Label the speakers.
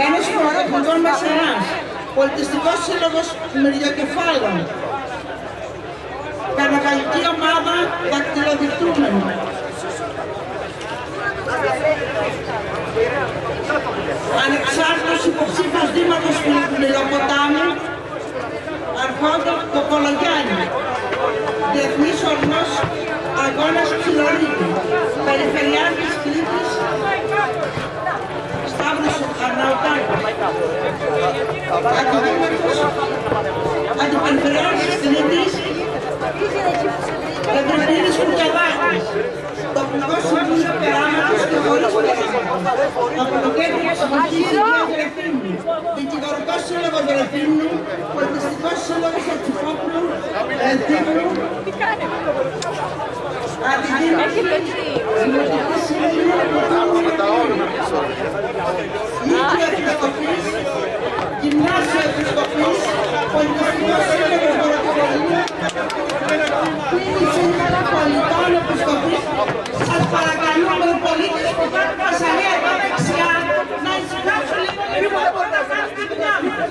Speaker 1: Ένας φοροπηγών Μεσσεράς, Πολιτιστικός Σύλλογος Μυριοκεφάλων, Καρναβαλική Ομάδα Δακτυλοδεικτούμενων, Ανεξάρτητος Υποψήφιος Δήμαρχος Μηλοποτάμου, Αρχόντων Κοκολογιάννη, Διεθνής Ορμός Αγώνας Ξυλορίδη, Περιφερειάρχης Κρήτης, Σταύρος Αρναουτάκης, Αντιπεριφερειάρχης Κρήτης, Πετροπίδης Κουκιαδάκης, Τοπικό Συμβούλιο Περάματος και χωρίς Περάματος, από το Κέντρο Ψυχικής Υγείας Ρεφίμνου, Δικηγορικός Σύλλογος Ρεφίμνου, Πολιτιστικός Σύλλογος Ατσιφόπουλου, Ρεφίμνου, Αντιδήμαρχη, Δημοτική Συμβουλία Ρεφίμνου, Νίκιο Επισκοπής, Γυμνάσιο Επισκοπής, Πολιτιστικός Σύλλογος Βορειοκορονού, Πολιτών Επισκοπής. Σας παρακαλούμε οι πολίτες που κάνουν βασανία εδώ δεξιά να ησυχάσουν λίγο, γιατί δεν μπορούν να κάνουν τη δουλειά μας.